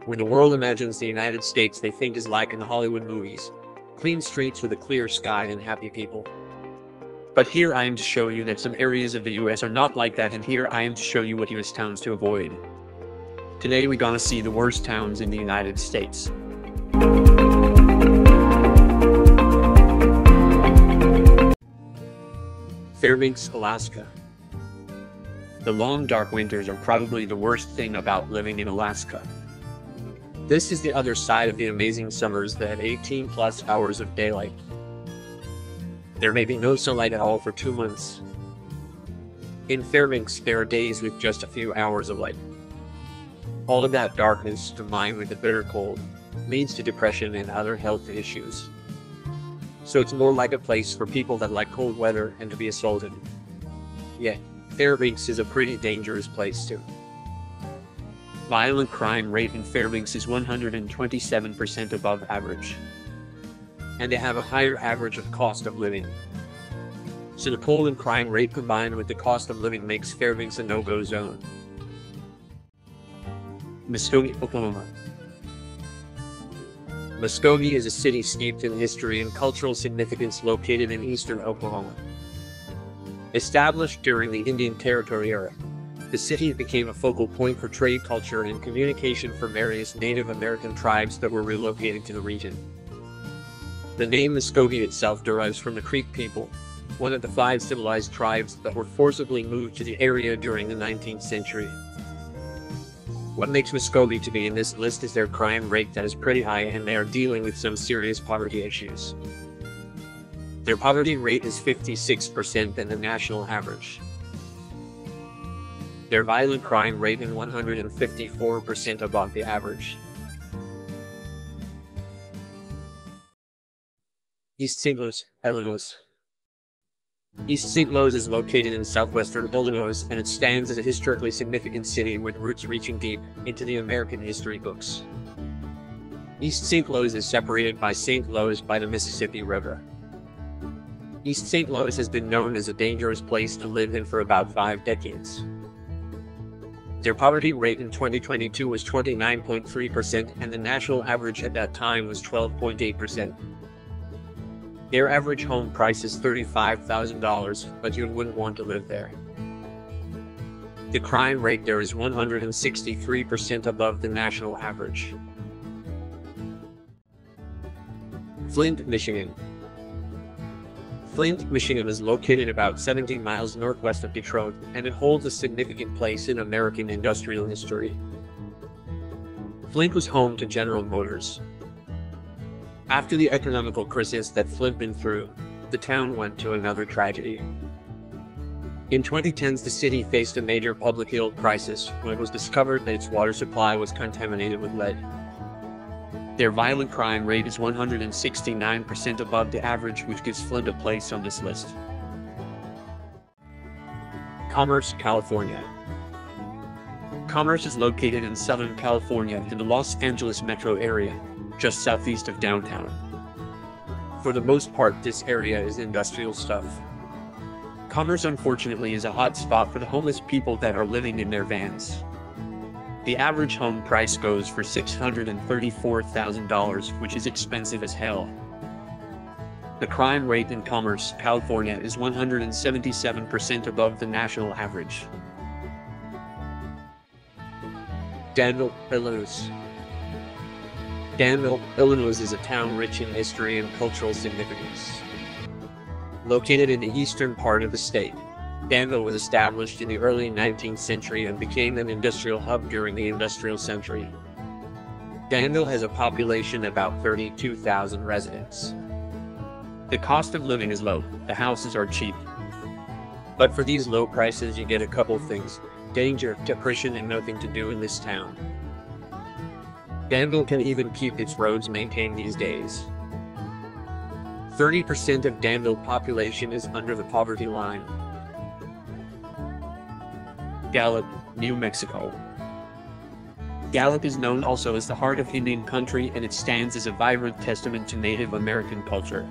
When the world imagines the United States, they think is like in the Hollywood movies. Clean streets with a clear sky and happy people. But here I am to show you that some areas of the US are not like that, and here I am to show you what US towns to avoid. Today we're gonna see the worst towns in the United States. Fairbanks, Alaska. The long dark winters are probably the worst thing about living in Alaska. This is the other side of the amazing summers that have 18+ hours of daylight. There may be no sunlight at all for 2 months. In Fairbanks, there are days with just a few hours of light. All of that darkness, combined with the bitter cold, leads to depression and other health issues. So it's more like a place for people that like cold weather and to be assaulted. Yeah, Fairbanks is a pretty dangerous place too. Violent crime rate in Fairbanks is 127% above average. And they have a higher average of cost of living. So the cold and crime rate combined with the cost of living makes Fairbanks a no-go zone. Muskogee, Oklahoma. Muskogee is a city steeped in history and cultural significance located in eastern Oklahoma. Established during the Indian Territory era, the city became a focal point for trade, culture, and communication for various Native American tribes that were relocated to the region. The name Muskogee itself derives from the Creek people, one of the 5 civilized tribes that were forcibly moved to the area during the 19th century. What makes Muskogee to be in this list is their crime rate that is pretty high, and they are dealing with some serious poverty issues. Their poverty rate is 56% than the national average. Their violent crime rate is 154% above the average. East St. Louis, Illinois. East St. Louis is located in southwestern Illinois, and it stands as a historically significant city with roots reaching deep into the American history books. East St. Louis is separated by St. Louis by the Mississippi River. East St. Louis has been known as a dangerous place to live in for about 5 decades. Their poverty rate in 2022 was 29.3%, and the national average at that time was 12.8%. Their average home price is $35,000, but you wouldn't want to live there. The crime rate there is 163% above the national average. Flint, Michigan. Flint, Michigan is located about 17 miles northwest of Detroit, and it holds a significant place in American industrial history. Flint was home to General Motors. After the economical crisis that Flint been through, the town went to another tragedy. In 2010s, the city faced a major public health crisis when it was discovered that its water supply was contaminated with lead. Their violent crime rate is 169% above the average, which gives Flint a place on this list. Commerce, California. Commerce is located in Southern California in the Los Angeles metro area, just southeast of downtown. For the most part, this area is industrial stuff. Commerce, unfortunately, is a hot spot for the homeless people that are living in their vans. The average home price goes for $634,000, which is expensive as hell. The crime rate in Commerce, California is 177% above the national average. Danville, Illinois. Danville, Illinois is a town rich in history and cultural significance. Located in the eastern part of the state, Danville was established in the early 19th century and became an industrial hub during the industrial century. Danville has a population of about 32,000 residents. The cost of living is low, the houses are cheap. But for these low prices you get a couple things: danger, depression, and nothing to do in this town. Danville can even keep its roads maintained these days. 30% of Danville population is under the poverty line. Gallup, New Mexico. Gallup is known also as the heart of Indian country, and it stands as a vibrant testament to Native American culture.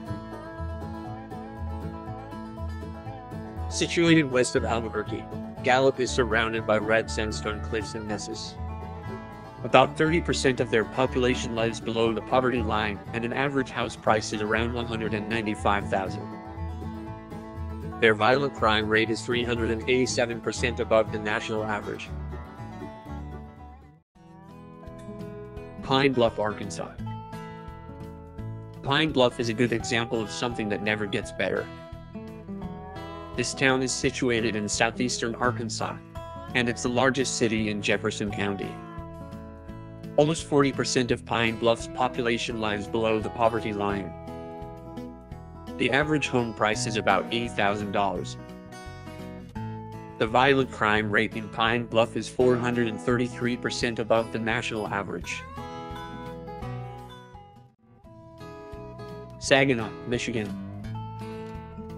Situated west of Albuquerque, Gallup is surrounded by red sandstone cliffs and mesas. About 30% of their population lives below the poverty line, and an average house price is around $195,000. Their violent crime rate is 387% above the national average. Pine Bluff, Arkansas. Pine Bluff is a good example of something that never gets better. This town is situated in southeastern Arkansas, and it's the largest city in Jefferson County. Almost 40% of Pine Bluff's population lives below the poverty line. The average home price is about $80,000. The violent crime rate in Pine Bluff is 433% above the national average. Saginaw, Michigan.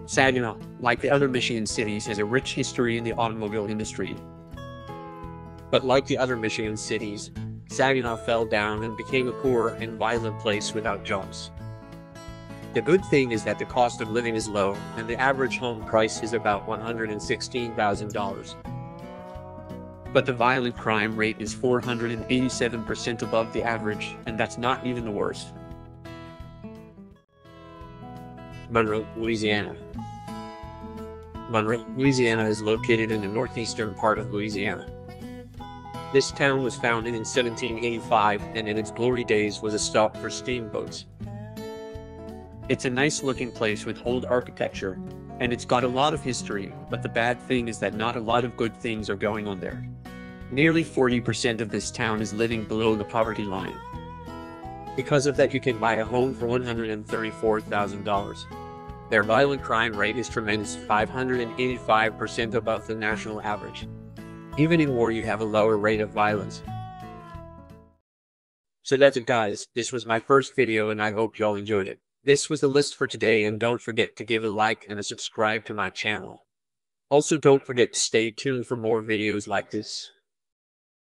Saginaw, like the other Michigan cities, has a rich history in the automobile industry. But like the other Michigan cities, Saginaw fell down and became a poor and violent place without jobs. The good thing is that the cost of living is low, and the average home price is about $116,000. But the violent crime rate is 487% above the average, and that's not even the worst. Monroe, Louisiana. Monroe, Louisiana is located in the northeastern part of Louisiana. This town was founded in 1785 and in its glory days was a stop for steamboats. It's a nice looking place with old architecture, and it's got a lot of history, but the bad thing is that not a lot of good things are going on there. Nearly 40% of this town is living below the poverty line. Because of that, you can buy a home for $134,000. Their violent crime rate is tremendous, 585% above the national average. Even in war, you have a lower rate of violence. So that's it, guys. This was my first video, and I hope y'all enjoyed it. This was the list for today, and don't forget to give a like and a subscribe to my channel. Also, don't forget to stay tuned for more videos like this.